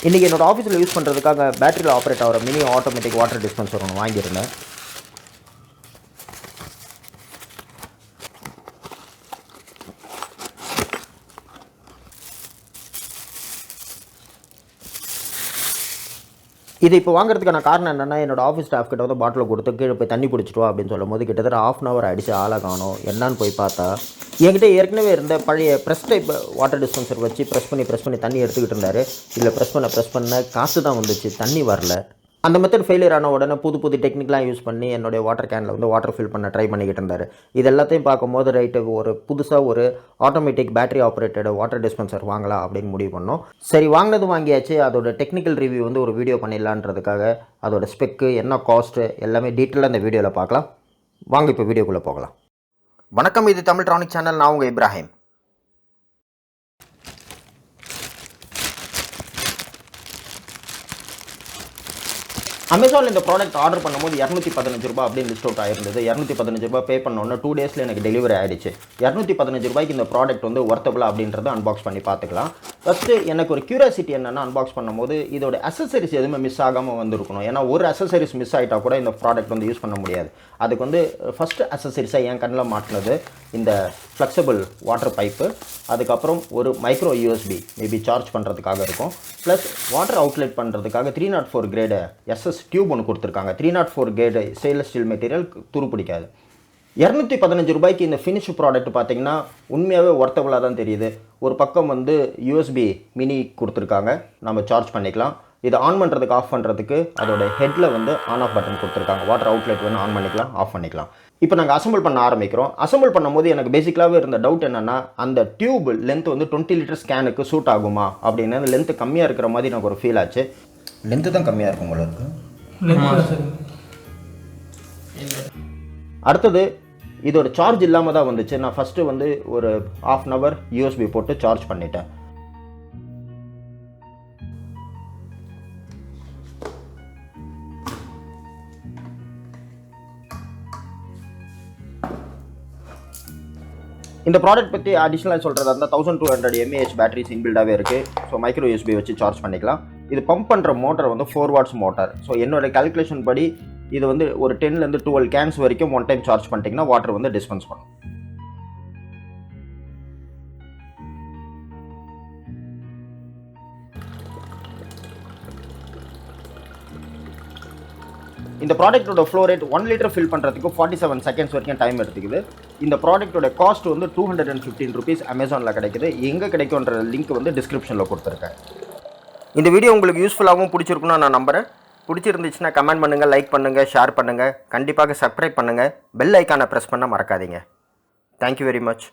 இன்றைக்கி என்னோடய ஆஃபீஸில் யூஸ் பண்ணுறதுக்காக பேட்டரியில் ஆப்ரேட் ஆகிற மினி ஆட்டோமேட்டிக் வாட்டர் டிஸ்பென்சர் ஒன்று வாங்கியிருந்தேன். இது இப்போ வாங்குறதுக்கான காரணம் என்னென்னா, என்னோடய ஆஃபீஸ் ஸ்டாஃப் கிட்ட வந்து பாட்டில் கொடுத்து கீழே போய் தண்ணி பிடிச்சிட்டு வா அப்படின்னு சொல்லும் போது கிட்டத்தட்ட ½ அன் ஹவர் ஆகிடுச்சு. ஆளை காணோம். என்னான்னு போய் பார்த்தா என்கிட்ட ஏற்கனவே இருந்த பழைய ப்ரெஸ் டைப் வாட்டர் டிஸ்பென்சர் வச்சு ப்ரெஸ் பண்ணி தண்ணி எடுத்துக்கிட்டு இருந்தார். இதில் ப்ரெஸ் பண்ண காசு தான் வந்துச்சு, தண்ணி வரல. அந்த மெத்தட் ஃபெயிலியர் ஆன உடனே புது டெக்னிக்லாம் யூஸ் பண்ணி என்னுடைய வாட்டர் கேனில் வந்து வாட்டர் ஃபில் பண்ண ட்ரை பண்ணிக்கிட்டு இருந்தார். இது எல்லாத்தையும் பார்க்கும்போது ரைட்டு ஒரு புதுசாக ஒரு automatic battery operated water dispenser வாங்கலாம் அப்படின்னு முடிவு பண்ணோம். சரி, வாங்கினது வாங்கியாச்சு. அதோட டெக்னிக்கல் ரிவ்யூ வந்து ஒரு வீடியோ பண்ணிடலான்றதுக்காக அதோட ஸ்பெக்கு என்ன காஸ்ட்டு எல்லாமே டீட்டெயிலாக இந்த வீடியோவில் பார்க்கலாம். வாங்க இப்போ வீடியோக்குள்ளே போகலாம். வணக்கம், இது தமிழ்ட்ரானிக் சேனல். நான் உங்கள் இப்ராஹிம். அமேசானில் இந்த ப்ராடக்ட் ஆர்டர் பண்ணும்போது ₹215 அப்படின்னு லிஸ்ட் அவுட் ஆயிருந்தது. ₹215 பே பண்ணோன்னே 2 டேஸில் எனக்கு டெலிவரி ஆகிடுச்சு. ₹215 இந்த ப்ராடக்ட் வந்து ஒர்த்தபிளா அப்படின்றத அன்பாக்ஸ் பண்ணி பார்த்துக்கலாம். ஃபஸ்ட்டு எனக்கு ஒரு க்யூரியாசிட்டி என்னென்னா, அன்பாக்ஸ் பண்ணும்போது இதோட அசசரிஸ் எதுவுமே மிஸ் ஆகாமல் வந்துருக்கணும். ஏன்னா ஒரு அசசரிஸ் மிஸ் ஆகிட்டா கூட இந்த ப்ராடக்ட் வந்து யூஸ் பண்ண முடியாது. அதுக்கு வந்து ஃபஸ்ட்டு அசசரிஸாக என் கண்ணில் மாட்டினது இந்த ஃப்ளெக்சிபிள் வாட்டர் பைப்பு, அதுக்கப்புறம் ஒரு மைக்ரோ யூஎஸ்பி மேபி சார்ஜ் பண்ணுறதுக்காக இருக்கும், ப்ளஸ் வாட்டர் அவுட்லெட் பண்ணுறதுக்காக 304 கிரேடு எஸ்எஸ் டியூப் ஒன்று கொடுத்துருக்காங்க. 304 கிரேடு ஸ்டெயின்லெஸ் ஸ்டீல் மெட்டீரியல், துரு பிடிக்காது. ₹215 இந்த ஃபினிஷ் ப்ராடக்ட் பார்த்திங்கன்னா உண்மையாகவே ஒர்த்தபுளாக தான் தெரியுது. ஒரு பக்கம் வந்து யூஎஸ்பி மினி கொடுத்துருக்காங்க, நம்ம சார்ஜ் பண்ணிக்கலாம். இதை ஆன் பண்ணுறதுக்கு ஆஃப் பண்ணுறதுக்கு அதோட ஹெட்டில் வந்து ஆன் ஆஃப் பட்டன் கொடுத்துருக்காங்க. வாட்டர் அவுட்லெட் வந்து ஆன் பண்ணிக்கலாம், ஆஃப் பண்ணிக்கலாம். இப்போ நாங்கள் அசம்பிள் பண்ண ஆரம்பிக்கிறோம். அசம்பிள் பண்ணும்போது எனக்கு பேசிக்கலாகவே இருந்த டவுட் என்னென்னா, அந்த டியூப் லென்த் வந்து 20 லிட்டர் ஸ்கேனுக்கு சூட் ஆகுமா அப்படின்னு. லென்த்து கம்மியாக இருக்கிற மாதிரி எனக்கு ஒரு ஃபீல் ஆச்சு. லென்த்து தான் கம்மியாக இருக்கும் போல இருக்கு. அடுத்தது இதோட சார்ஜ் இல்லாமல் தான் வந்துச்சு. நான் ஃபஸ்ட்டு வந்து ஒரு ½ அன் ஹவர் யூஎஸ்பி போட்டு சார்ஜ் பண்ணிட்டேன். இந்த ப்ராடக்ட் பற்றி அடிஷ்னலாக சொல்கிறதா இருந்தால் 1200 mAh பேட்டரிஸ் இன்பில்டாகவே இருக்குது. ஸோ மைக்ரோ யூஎஸ்பி வச்சு சார்ஜ் பண்ணிக்கலாம். இது பம்ப் பண்ணுற மோட்டர் வந்து 4 வாட்ஸ் மோட்டார். ஸோ என்னோடய கால்குலேஷன் படி இது வந்து ஒரு 10 to 12 கேன்ஸ் வரைக்கும் ஒன் டைம் சார்ஜ் பண்ணிட்டீங்கன்னா வாட்டர் வந்து டிஸ்பென்ஸ் பண்ணும். இந்த ப்ராடக்ட்டோட ஃப்ளோ ரேட் 1 லிட்டர் ஃபில் பண்ணுறதுக்கு 47 செகண்ட்ஸ் வரைக்கும் டைம் எடுத்துக்குது. இந்த ப்ராடக்ட்டோட காஸ்ட் வந்து ₹215 அமேசானில் கிடைக்குது. எங்கே கிடைக்குன்ற லிங்க் வந்து டிஸ்கிரிப்ஷனில் கொடுத்துருக்கேன். இந்த வீடியோ உங்களுக்கு யூஸ்ஃபுல்லாகவும் பிடிச்சிருக்குன்னு நான் நம்புகிறேன். பிடிச்சிருந்துச்சுன்னா கமெண்ட் பண்ணுங்கள், லைக் பண்ணுங்கள், ஷேர் பண்ணுங்கள். கண்டிப்பாக சப்ஸ்கிரைப் பண்ணுங்கள். பெல் ஐக்கானை ப்ரெஸ் பண்ண மறக்காதீங்க. Thank you very much.